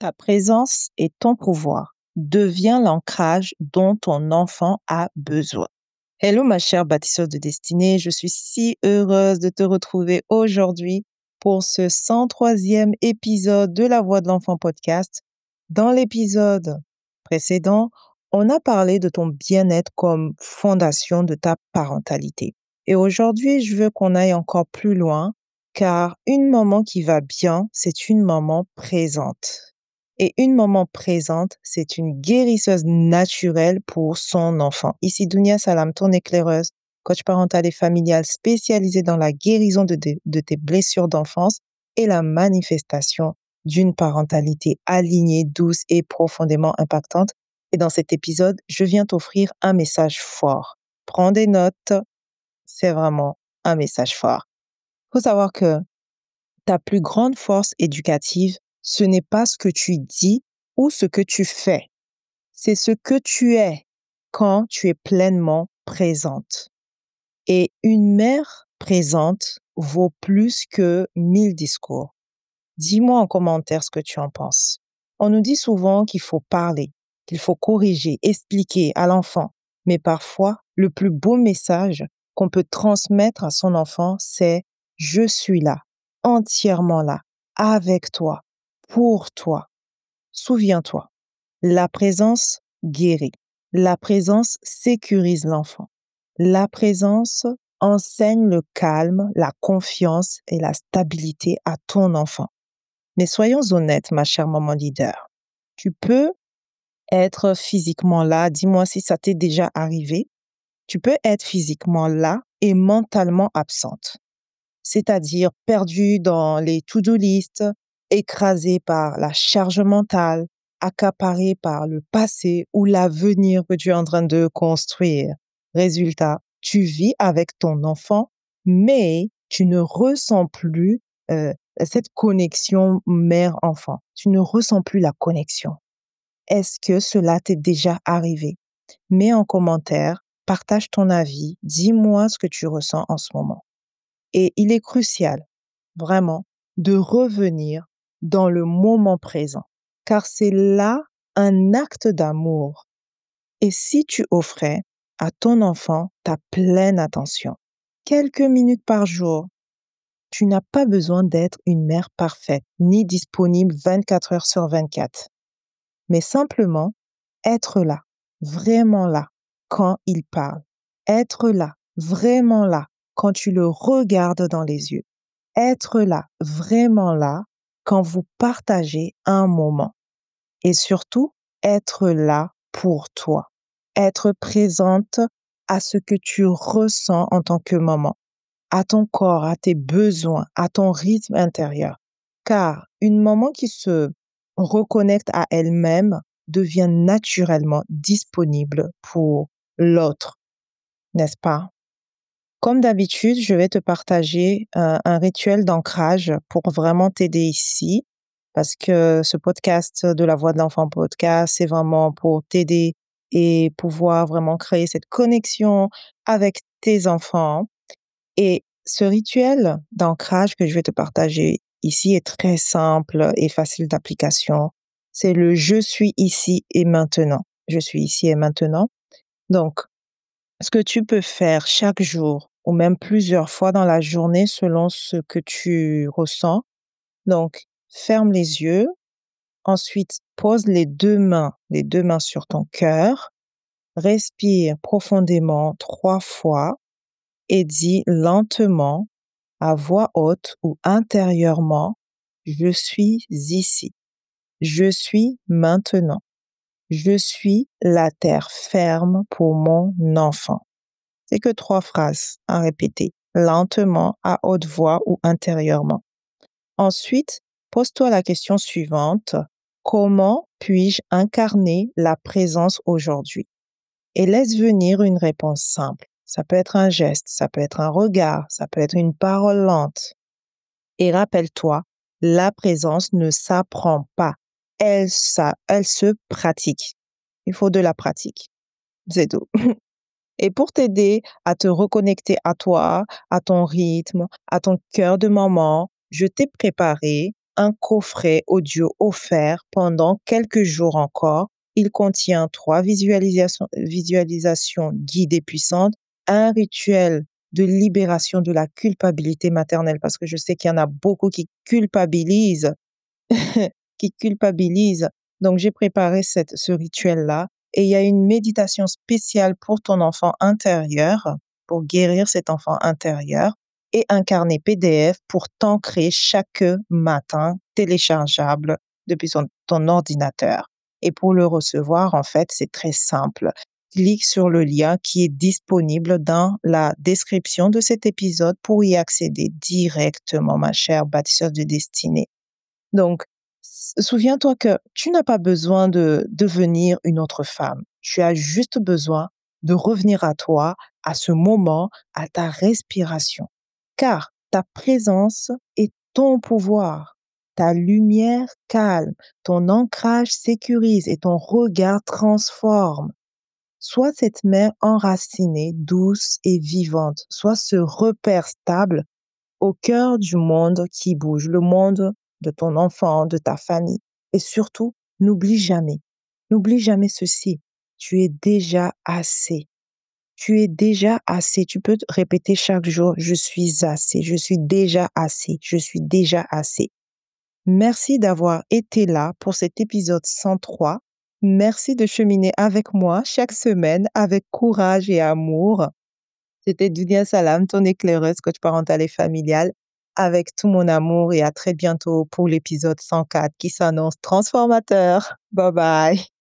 Ta présence et ton pouvoir devient l'ancrage dont ton enfant a besoin. Hello ma chère bâtisseuse de destinée, je suis si heureuse de te retrouver aujourd'hui pour ce 103e épisode de La Voix de l'enfant podcast. Dans l'épisode précédent, on a parlé de ton bien-être comme fondation de ta parentalité. Et aujourd'hui, je veux qu'on aille encore plus loin car une maman qui va bien, c'est une maman présente. Et une maman présente, c'est une guérisseuse naturelle pour son enfant. Ici Dounia Salam, ton éclaireuse, coach parental et familial spécialisée dans la guérison de tes blessures d'enfance et la manifestation d'une parentalité alignée, douce et profondément impactante. Et dans cet épisode, je viens t'offrir un message fort. Prends des notes, c'est vraiment un message fort. Il faut savoir que ta plus grande force éducative, ce n'est pas ce que tu dis ou ce que tu fais. C'est ce que tu es quand tu es pleinement présente. Et une mère présente vaut plus que 1000 discours. Dis-moi en commentaire ce que tu en penses. On nous dit souvent qu'il faut parler, qu'il faut corriger, expliquer à l'enfant. Mais parfois, le plus beau message qu'on peut transmettre à son enfant, c'est « Je suis là, entièrement là, avec toi, pour toi ». Souviens-toi, la présence guérit. La présence sécurise l'enfant. La présence enseigne le calme, la confiance et la stabilité à ton enfant. Mais soyons honnêtes, ma chère maman leader. Tu peux être physiquement là, dis-moi si ça t'est déjà arrivé. Tu peux être physiquement là et mentalement absente. C'est-à-dire perdue dans les to-do list, écrasée par la charge mentale, accaparée par le passé ou l'avenir que tu es en train de construire. Résultat, tu vis avec ton enfant, mais tu ne ressens plus cette connexion mère-enfant. Tu ne ressens plus la connexion. Est-ce que cela t'est déjà arrivé? Mets en commentaire, partage ton avis, dis-moi ce que tu ressens en ce moment. Et il est crucial, vraiment, de revenir dans le moment présent, car c'est là un acte d'amour. Et si tu offrais à ton enfant ta pleine attention, quelques minutes par jour, tu n'as pas besoin d'être une mère parfaite, ni disponible 24 heures sur 24, mais simplement être là, vraiment là, quand il parle. Être là, vraiment là, quand tu le regardes dans les yeux. Être là, vraiment là, quand vous partagez un moment. Et surtout, être là pour toi. Être présente à ce que tu ressens en tant que maman, à ton corps, à tes besoins, à ton rythme intérieur. Car une maman qui se reconnecte à elle-même devient naturellement disponible pour l'autre, n'est-ce pas? Comme d'habitude, je vais te partager un rituel d'ancrage pour vraiment t'aider ici, parce que ce podcast de La Voix de l'enfant podcast, c'est vraiment pour t'aider et pouvoir vraiment créer cette connexion avec tes enfants. Et ce rituel d'ancrage que je vais te partager ici est très simple et facile d'application. C'est le je suis ici et maintenant. Je suis ici et maintenant. Donc, ce que tu peux faire chaque jour ou même plusieurs fois dans la journée selon ce que tu ressens. Donc, ferme les yeux. Ensuite, pose les deux mains sur ton cœur. Respire profondément 3 fois et dis lentement, à voix haute ou intérieurement, je suis ici. Je suis maintenant. Je suis la terre ferme pour mon enfant. C'est que 3 phrases à répéter, lentement, à haute voix ou intérieurement. Ensuite, pose-toi la question suivante. Comment puis-je incarner la présence aujourd'hui? Et laisse venir une réponse simple. Ça peut être un geste, ça peut être un regard, ça peut être une parole lente. Et rappelle-toi, la présence ne s'apprend pas. Elle se pratique. Il faut de la pratique. C'est tout. Et pour t'aider à te reconnecter à toi, à ton rythme, à ton cœur de maman, je t'ai préparé un coffret audio offert pendant quelques jours encore. Il contient 3 visualisations guidées puissantes, un rituel de libération de la culpabilité maternelle, parce que je sais qu'il y en a beaucoup qui culpabilisent qui culpabilisent. Donc, j'ai préparé ce rituel-là et il y a une méditation spéciale pour ton enfant intérieur, pour guérir cet enfant intérieur et un carnet PDF pour t'ancrer chaque matin, téléchargeable depuis ton ordinateur. Et pour le recevoir, en fait, c'est très simple. Clique sur le lien qui est disponible dans la description de cet épisode pour y accéder directement, ma chère bâtisseuse de destinée. Donc, souviens-toi que tu n'as pas besoin de devenir une autre femme. Tu as juste besoin de revenir à toi, à ce moment, à ta respiration. Car ta présence est ton pouvoir. Ta lumière calme, ton ancrage sécurise et ton regard transforme. Sois cette mère enracinée, douce et vivante. Sois ce repère stable au cœur du monde qui bouge, le monde de ton enfant, de ta famille. Et surtout, n'oublie jamais ceci, tu es déjà assez. Tu es déjà assez. Tu peux te répéter chaque jour, je suis assez, je suis déjà assez, je suis déjà assez. Merci d'avoir été là pour cet épisode 103. Merci de cheminer avec moi chaque semaine avec courage et amour. C'était Dunia Salam, ton éclaireuse, coach parentale et familiale, avec tout mon amour et à très bientôt pour l'épisode 104 qui s'annonce transformateur. Bye bye.